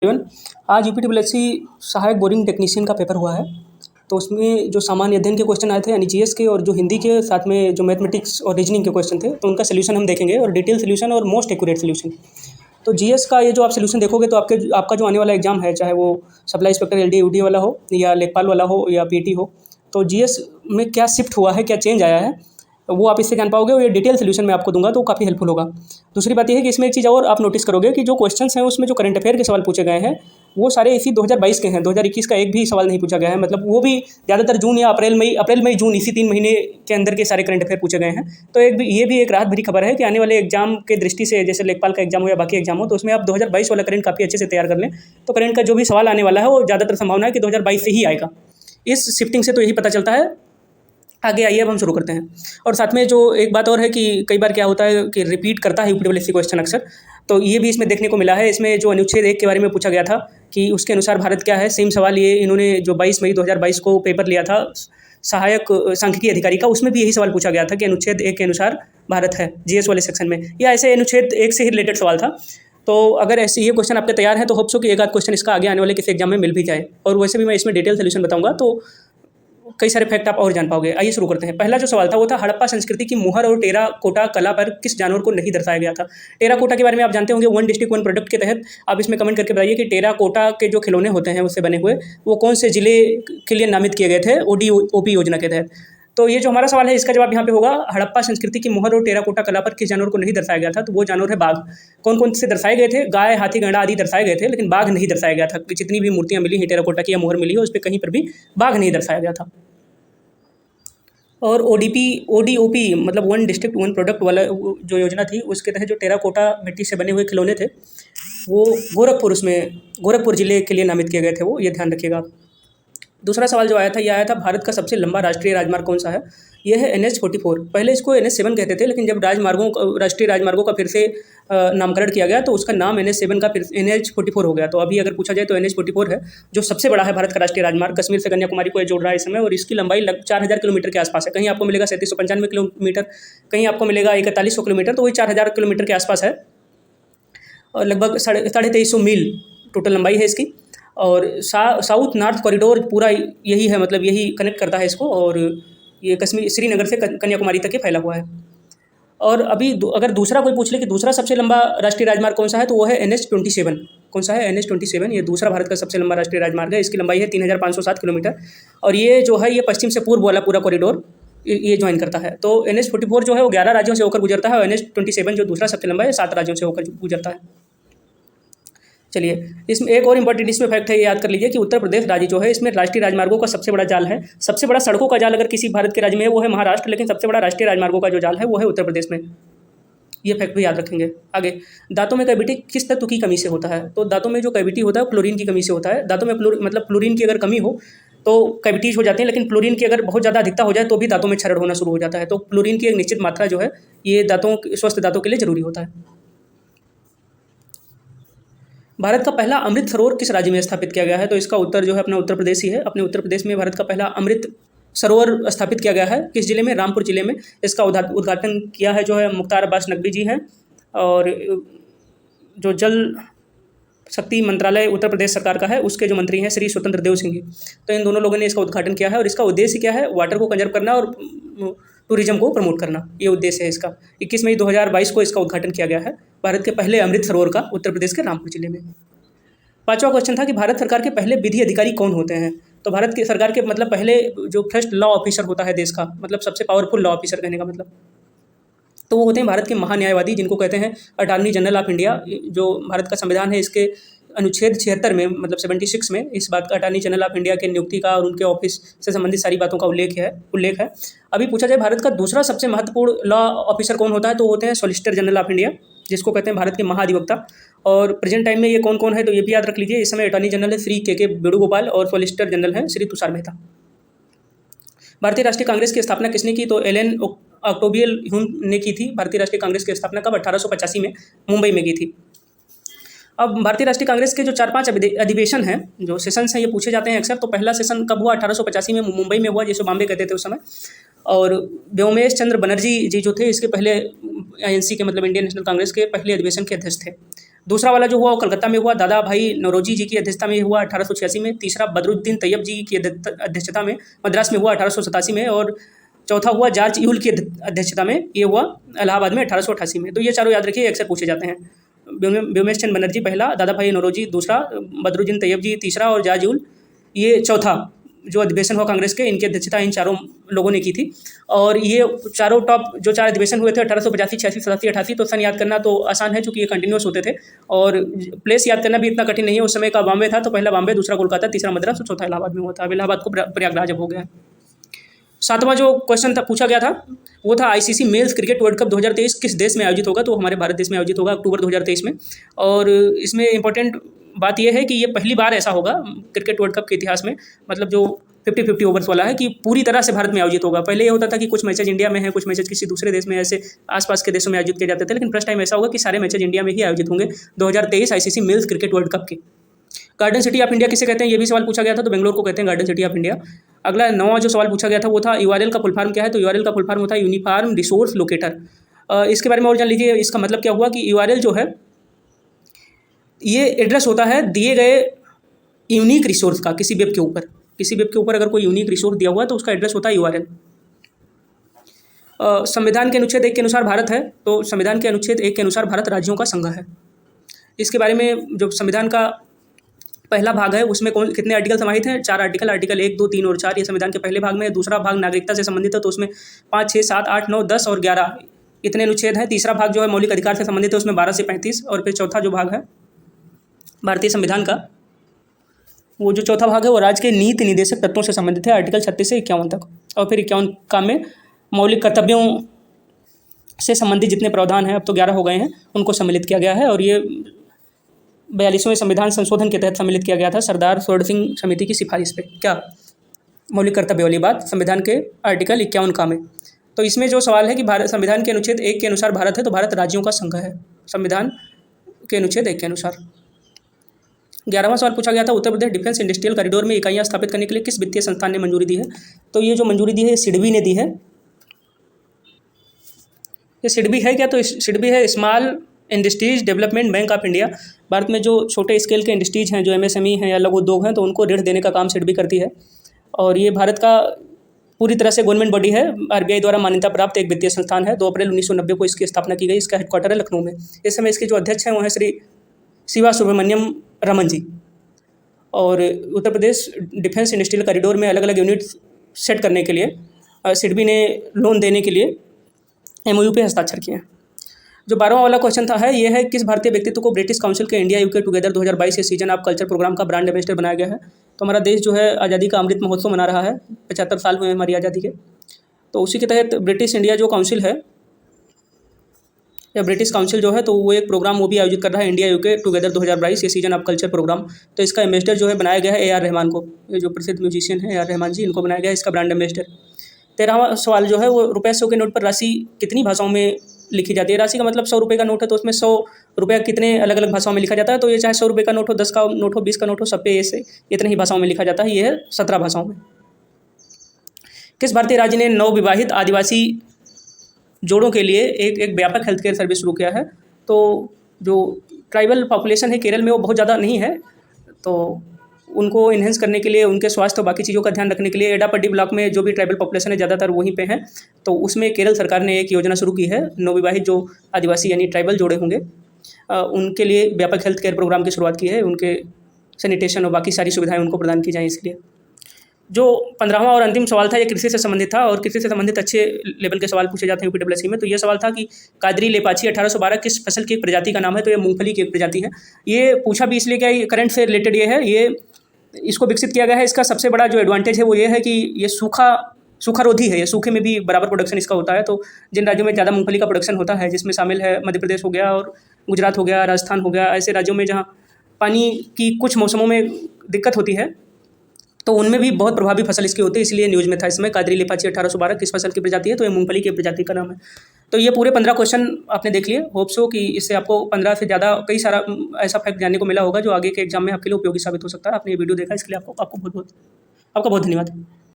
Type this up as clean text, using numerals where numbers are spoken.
एवं आज यूपीडब्ल्यूएससी सहायक बोरिंग टेक्नीशियन का पेपर हुआ है। तो उसमें जो सामान्य अध्ययन के क्वेश्चन आए थे यानी जीएस के, और जो हिंदी के साथ में जो मैथमेटिक्स और रीजनिंग के क्वेश्चन थे, तो उनका सोल्यूशन हम देखेंगे और डिटेल सोल्यूशन और मोस्ट एक्यूरेट सोल्यूशन। तो जीएस का ये जो आप सोल्यूशन देखोगे तो आपका जो आने वाला एग्जाम है, चाहे वो सप्लाई इंस्पेक्टर एलडी यूडी वाला हो या लेखपाल वाला हो या पीटी हो, तो जीएस में क्या शिफ्ट हुआ है, क्या चेंज आया है, वो आप इससे जान पाओगे और ये डिटेल सोल्यूशन मैं आपको दूंगा तो काफ़ी हेल्पफुल होगा। दूसरी बात ये है कि इसमें एक चीज़ और आप नोटिस करोगे कि जो क्वेश्चंस हैं उसमें जो करंट अफेयर के सवाल पूछे गए हैं वो सारे इसी 2022 के हैं। 2021 का एक भी सवाल नहीं पूछा गया है, मतलब वो भी ज़्यादातर जून या अप्रैल मई जून इसी 3 महीने के अंदर के सारे करंट अफेयर पूछे गए हैं। तो ये भी एक राहत भरी खबर है कि आने वाले एग्जाम के दृष्टि से, जैसे लेखपाल का एग्जाम हो या बाकी एग्जाम हो, तो उसमें आप 2022 वाला करंट काफ़ी अच्छे से तैयार कर लें। तो करंट का जो भी सवाल आने वाला है वो ज़्यादातर संभावना है कि 2022 से ही आएगा। इस शिफ्टिंग से तो यही पता चलता है। आगे आइए अब हम शुरू करते हैं। और साथ में जो एक बात और है कि कई बार क्या होता है कि रिपीट करता है यूपीडब्ल्यूएससी क्वेश्चन अक्सर, तो ये भी इसमें देखने को मिला है। इसमें जो अनुच्छेद 1 के बारे में पूछा गया था कि उसके अनुसार भारत क्या है, सेम सवाल ये इन्होंने जो 22 मई 2022 को पेपर लिया था सहायक सांख्यिकी अधिकारी का, उसमें भी यही सवाल पूछा गया था कि अनुच्छेद 1 के अनुसार भारत है जीएस वाले सेक्शन में, या ऐसे अनुच्छेद 1 से ही रिलेटेड सवाल था। तो अगर ऐसे ये क्वेश्चन आपके तैयार है तो होप सो कि एक आध क्वेश्चन इसका आगे आने वाले किसी एग्जाम में मिल भी जाए। और वैसे भी मैं इसमें डिटेल सोल्यूशन बताऊंगा तो कई सारे फैक्ट आप और जान पाओगे। आइए शुरू करते हैं। पहला जो सवाल था वो था हड़प्पा संस्कृति की मुहर और टेराकोटा कला पर किस जानवर को नहीं दर्शाया गया था। टेराकोटा के बारे में आप जानते होंगे, वन डिस्ट्रिक्ट वन प्रोडक्ट के तहत आप इसमें कमेंट करके बताइए कि टेराकोटा के जो खिलौने होते हैं उससे बने हुए वो कौन से जिले के लिए नामित किए गए थे ओडीओपी योजना के तहत। तो ये जो हमारा सवाल है इसका जवाब यहाँ पे होगा हड़प्पा संस्कृति की मुहर और टेराकोटा कला पर किस जानवर को नहीं दर्शाया गया था। तो वो जानवर है बाघ। कौन कौन से दर्शाए गए थे? गाय, हाथी, गैंडा आदि दर्शाए गए थे, लेकिन बाघ नहीं दर्शाया गया था। जितनी भी मूर्तियाँ मिली हैं टेराकोटा की या मुहर मिली है उस पर कहीं पर भी बाघ नहीं दर्शाया गया था। और ओडीओपी मतलब वन डिस्ट्रिक्ट वन प्रोडक्ट वाला जो योजना थी उसके तहत जो टेराकोटा मिट्टी से बने हुए खिलौने थे वो गोरखपुर ज़िले के लिए नामित किए गए थे, वो ये ध्यान रखिएगा। दूसरा सवाल जो आया था, ये आया था भारत का सबसे लंबा राष्ट्रीय राजमार्ग कौन सा है। यह है NH-44। पहले इसको NH-7 कहते थे, लेकिन जब राष्ट्रीय राजमार्गों का फिर से नामकरण किया गया तो उसका नाम NH-7 का फिर NH-44 हो गया। तो अभी अगर पूछा जाए तो NH-44 है जो सबसे बड़ा है भारत का राष्ट्रीय राजमार्ग। कश्मीर से कन्याकुमारी को जोड़ रहा है इस समय और इसकी लंबाई 4000 किलोमीटर के आसपास है। कहीं आपको मिलेगा 3795 किलोमीटर, कहीं आपको मिलेगा 4100 किलोमीटर, तो वही 4000 किलोमीटर के आसपास है और लगभग 2350 मील टोटल लंबाई है इसकी। और साउथ नॉर्थ कॉरिडोर पूरा यही है, मतलब यही कनेक्ट करता है इसको, और ये कश्मीर श्रीनगर से कन्याकुमारी तक ये फैला हुआ है। और अभी अगर दूसरा कोई पूछ ले कि दूसरा सबसे लंबा राष्ट्रीय राजमार्ग कौन सा है, तो वो है NH-27। कौन सा है? NH-27। ये दूसरा भारत का सबसे लंबा राष्ट्रीय राजमार्ग है। इसकी लंबाई है 3507 किलोमीटर और ये जो है ये पश्चिम से पूर्व वाला पूरा कॉरिडोर ये ज्वाइन करता है। तो NH-44 जो है वो 11 राज्यों से होकर गुजरता है और NH-27 जो दूसरा सबसे लंबा है 7 राज्यों से होकर गुजरता है। चलिए, इसमें एक और इम्पॉर्टेंट इसमें फैक्ट है, ये याद कर लीजिए कि उत्तर प्रदेश राज्य जो है इसमें राष्ट्रीय राजमार्गों का सबसे बड़ा जाल है। सबसे बड़ा सड़कों का जाल अगर किसी भारत के राज्य में है वो है महाराष्ट्र, लेकिन सबसे बड़ा राष्ट्रीय राजमार्गों का जो जाल है वो है उत्तर प्रदेश में। ये फैक्ट भी याद रखेंगे। आगे, दांतों में कैविटी किस तत्व की कमी से होता है। तो दांतों में जो कैविटी होता है फ्लोरीन की कमी से होता है। दांतों में फ्लोरीन की अगर कमी हो तो कैविटीज हो जाती हैं, लेकिन फ्लोरीन की अगर बहुत ज़्यादा अधिकता हो जाए तो भी दांतों में क्षरण होना शुरू हो जाता है। तो फ्लोरीन की एक निश्चित मात्रा जो है ये स्वस्थ दांतों के लिए जरूरी होता है। भारत का पहला अमृत सरोवर किस राज्य में स्थापित किया गया है। तो इसका उत्तर जो है अपना उत्तर प्रदेश ही है। अपने उत्तर प्रदेश में भारत का पहला अमृत सरोवर स्थापित किया गया है। किस जिले में? रामपुर जिले में। इसका उद्घाटन किया है जो है मुख्तार अब्बास नकवी जी हैं, और जो जल शक्ति मंत्रालय उत्तर प्रदेश सरकार का है उसके जो मंत्री हैं श्री स्वतंत्र देव सिंह जी। तो इन दोनों लोगों ने इसका उद्घाटन किया है और इसका उद्देश्य क्या है? वाटर को कंजर्व करना और टूरिज्म को प्रमोट करना, ये उद्देश्य है इसका। 21 मई 2022 को इसका उद्घाटन किया गया है भारत के पहले अमृत सरोवर का, उत्तर प्रदेश के रामपुर जिले में। पांचवा क्वेश्चन था कि भारत सरकार के पहले विधि अधिकारी कौन होते हैं। तो भारत की सरकार के मतलब पहले जो फर्स्ट लॉ ऑफिसर होता है देश का, मतलब सबसे पावरफुल लॉ ऑफिसर कहने का मतलब, तो वो होते हैं भारत के महान्यायवादी, जिनको कहते हैं अटॉर्नी जनरल ऑफ इंडिया। जो भारत का संविधान है इसके अनुच्छेद 76 में, मतलब 76 में इस बात का अटॉर्नी जनरल ऑफ इंडिया के नियुक्ति का और उनके ऑफिस से संबंधित सारी बातों का उल्लेख है। अभी पूछा जाए भारत का दूसरा सबसे महत्वपूर्ण लॉ ऑफिसर कौन होता है, तो होते हैं सॉलिसिटर जनरल ऑफ इंडिया, जिसको कहते हैं भारत के महाधिवक्ता। और प्रेजेंट टाइम में ये कौन कौन है तो ये भी याद रख लीजिए। इस समय अटॉर्नी जनरल है श्री के वेणुगोपाल और सॉलिसिटर जनरल हैं श्री तुषार मेहता। भारतीय राष्ट्रीय कांग्रेस की स्थापना किसने की? तो एलन ऑक्टोवियल ह्यूम ने की थी। भारतीय राष्ट्रीय कांग्रेस की स्थापना कब? 1885 में मुंबई में की थी। अब भारतीय राष्ट्रीय कांग्रेस के जो 4-5 अधिवेशन हैं, जो सेशंस हैं, ये पूछे जाते हैं अक्सर। तो पहला सेशन कब हुआ? 1885 में मुंबई में हुआ, जिसे बॉम्बे कहते थे उस समय। और व्योमेश चंद्र बनर्जी जी जो थे इसके पहले INC के मतलब इंडियन नेशनल कांग्रेस के पहले अधिवेशन के अध्यक्ष थे। दूसरा वाला जो हुआ वो कलकत्ता में हुआ, दादा भाई नौरोजी जी की अध्यक्षता में हुआ 1886 में। तीसरा बदरुद्दीन तैयब जी की अध्यक्षता में मद्रास में हुआ 1887 में। और चौथा हुआ जॉर्ज यूल की अध्यक्षता में, ये हुआ इलाहाबाद में 1888 में। तो ये चारों याद रखिए, अक्सर पूछे जाते हैं। व्योमेश चंद्र बनर्जी पहला, दादा भाई नौरोजी दूसरा, बदरुद्दीन तैयब जी तीसरा और जॉर्ज यूल ये चौथा जो अधिवेशन हुआ कांग्रेस के, इनकी अध्यक्षता इन चारों लोगों ने की थी। और ये चारों टॉप जो 4 अधिवेशन हुए थे 1885, 86, 87, 88, तो सन याद करना तो आसान है क्योंकि ये कंटिन्यूस होते थे। और प्लेस याद करना भी इतना कठिन नहीं है। उस समय का बॉम्बे था, तो पहला बॉम्बे, दूसरा कोलकाता, तीसरा मद्रास और चौथा इलाहाबाद में हुआ था। अब इलाहाबाद को प्रयागराज अब हो गया। 7वां जो क्वेश्चन था पूछा गया था वो था ICC men's cricket world cup 2023 किस देश में आयोजित होगा? तो हमारे भारत देश में आयोजित होगा अक्टूबर 2023 में। और इसमें इंपॉर्टेंट बात यह है कि ये पहली बार ऐसा होगा क्रिकेट वर्ल्ड कप के इतिहास में, मतलब जो 50-50 ओवर्स वाला है, कि पूरी तरह से भारत में आयोजित होगा। पहले ये होता था कि कुछ मैचेज इंडिया में हैं, कुछ मैचेज किसी दूसरे देश में, ऐसे आसपास के देशों में आयोजित किए जाते थे। लेकिन फर्स्ट टाइम ऐसा होगा कि सारे मैचेज इंडिया में ही आयोजित होंगे 2023 ICC men's cricket world cup के। गार्डन सिटी ऑफ इंडिया किसे कहते हैं, ये भी सवाल पूछा गया था। तो बेंगलोर को कहते हैं गार्डन सिटी ऑफ इंडिया। अगला 9वां जो सवाल पूछा गया था वो था यूआरएल का फुल फॉर्म क्या है? तो यूआरएल का फुल फॉर्म होता है यूनिफॉर्म रिसोर्स लोकेटर। इसके बारे में और जान लीजिए। इसका मतलब क्या हुआ कि यूआरएल जो है ये एड्रेस होता है दिए गए यूनिक रिसोर्स का। किसी वेब के ऊपर अगर कोई यूनिक रिसोर्स दिया हुआ है तो उसका एड्रेस होता है यूआरएल। संविधान के अनुच्छेद 1 के अनुसार भारत है, तो संविधान के अनुच्छेद 1 के अनुसार भारत राज्यों का संघ है। इसके बारे में जो संविधान का पहला भाग है उसमें कितने आर्टिकल समाहित हैं? 4 आर्टिकल। आर्टिकल 1, 2, 3 और 4 ये संविधान के पहले भाग में है। दूसरा भाग नागरिकता से संबंधित है, तो उसमें 5, 6, 7, 8, 9, 10 और 11 इतने अनुच्छेद हैं। तीसरा भाग जो है मौलिक अधिकार से संबंधित है, उसमें 12 से 35। और फिर चौथा जो भाग है भारतीय संविधान का, वो जो चौथा भाग है वो राज्य के नीति निर्देशक तत्वों से संबंधित है, आर्टिकल 36 से 51 तक। और फिर 51 का में मौलिक कर्तव्यों से संबंधित जितने प्रावधान हैं, अब तो 11 हो गए हैं, उनको सम्मिलित किया गया है। और ये 42वें संविधान संशोधन के तहत सम्मिलित किया गया था सरदार स्वर्ण सिंह समिति की सिफारिश पे। क्या मौलिक कर्तव्य वाली बात संविधान के आर्टिकल 51 का में। तो इसमें जो सवाल है कि भारत संविधान के अनुच्छेद 1 के अनुसार भारत है, तो भारत राज्यों का संघ है संविधान के अनुच्छेद 1 के अनुसार। 11वां सवाल पूछा गया था Uttar Pradesh defence industrial corridor में इकाइयाँ स्थापित करने के लिए किस वित्तीय संस्थान ने मंजूरी दी है? तो ये जो मंजूरी दी है ये सिडबी ने दी है। ये सिडबी है क्या? तो सिडबी है small industries development bank of India. Bharat में जो छोटे स्केल के इंडस्ट्रीज हैं, जो एमएसएमई हैं या लघु उद्योग हैं, तो उनको ऋण देने का काम सिडबी करती है। और ये भारत का पूरी तरह से गवर्नमेंट बॉडी है, आरबीआई द्वारा मान्यता प्राप्त एक वित्तीय संस्थान है। 2 अप्रैल 1990 को इसकी स्थापना की गई। इसका हेडक्वार्टर है लखनऊ में। इस समय इसके जो अध्यक्ष हैं वो हैं श्री शिवा सुब्रमण्यम रमन जी। और Uttar Pradesh defence industrial corridor में अलग अलग यूनिट सेट करने के लिए सिडबी ने लोन देने के लिए एमओयू पे हस्ताक्षर किए हैं। जो 12वां वाला क्वेश्चन था ये है किस भारतीय व्यक्तित्व को ब्रिटिश काउंसिल के इंडिया यूके टुगेदर 2022 के सीजन ऑफ कल्चर प्रोग्राम का ब्रांड एम्बेसडर बनाया गया है? तो हमारा देश जो है आज़ादी का अमृत महोत्सव मना रहा है, 75 साल हुए हमारी आज़ादी के। तो उसी के तहत ब्रिटिश इंडिया जो काउंसिल है या ब्रिटिश काउंसिल जो है, तो वो एक प्रोग्राम वो भी आयोजित कर रहा है इंडिया यूके टुगेदर 2022 ये सीजन ऑफ कल्चर प्रोग्राम। तो इसका एम्बेसडर जो है बनाया गया है AR रहमान को। ये जो प्रसिद्ध म्यूजिशियन है AR रहमान जी, इनको बनाया गया है इसका ब्रांड एम्बेसडर। 13वां सवाल जो है वो रुपये 100 के नोट पर राशि कितनी भाषाओं में लिखी जाती है? राशि का मतलब 100 रुपये का नोट है, तो उसमें 100 रुपये कितने अलग अलग भाषाओं में लिखा जाता है? तो ये चाहे 100 रुपये का नोट हो, 10 का नोट हो, 20 का नोट हो, सब पे ऐसे इतने ही भाषाओं में लिखा जाता है। ये है 17 भाषाओं में। किस भारतीय राज्य ने नवविवाहित आदिवासी जोड़ों के लिए एक व्यापक हेल्थ केयर सर्विस शुरू किया है? तो जो ट्राइबल पॉपुलेशन है केरल में वो बहुत ज़्यादा नहीं है, तो उनको इन्हेंस करने के लिए, उनके स्वास्थ्य और बाकी चीज़ों का ध्यान रखने के लिए एडापट्टी ब्लॉक में जो भी ट्राइबल पॉपुलेशन है ज़्यादातर वहीं पे हैं, तो उसमें केरल सरकार ने एक योजना शुरू की है। नवविवाहित जो आदिवासी यानी ट्राइबल जोड़े होंगे उनके लिए व्यापक हेल्थ केयर प्रोग्राम की शुरुआत की है। उनके सैनिटेशन और बाकी सारी सुविधाएँ उनको प्रदान की जाएँ। इसलिए जो 15वां और अंतिम सवाल था ये कृषि से संबंधित था, और कृषि से संबंधित अच्छे लेवल के सवाल पूछे जाते हैं यूपीडब्ल्यूएससी में। तो ये सवाल था कि कादरी लेपाची 1812 किस फसल की एक प्रजाति का नाम है? तो ये मूंगफली की एक प्रजाति है। ये पूछा भी इसलिए क्या करंट से रिलेटेड ये है, ये इसको विकसित किया गया है। इसका सबसे बड़ा जो एडवांटेज है वो ये है कि ये सूखा रोधी है, ये सूखे में भी बराबर प्रोडक्शन इसका होता है। तो जिन राज्यों में ज़्यादा मूंगफली का प्रोडक्शन होता है, जिसमें शामिल है मध्य प्रदेश हो गया और गुजरात हो गया, राजस्थान हो गया, ऐसे राज्यों में जहाँ पानी की कुछ मौसमों में दिक्कत होती है, तो उनमें भी बहुत प्रभावी फसल इसकी होती है। इसलिए न्यूज़ में था इस समय कादरी लेपाची 1812 किस फसल की प्रजाति है? तो ये मूंगफली की प्रजाति का नाम है। तो ये पूरे 15 क्वेश्चन आपने देख लिए। होप सो कि इससे आपको 15 से ज़्यादा कई सारा ऐसा फैक्ट जानने को मिला होगा जो आगे के एग्जाम में आपके लिए उपयोगी साबित हो सकता है। आपने ये वीडियो देखा इसके लिए आपका बहुत धन्यवाद।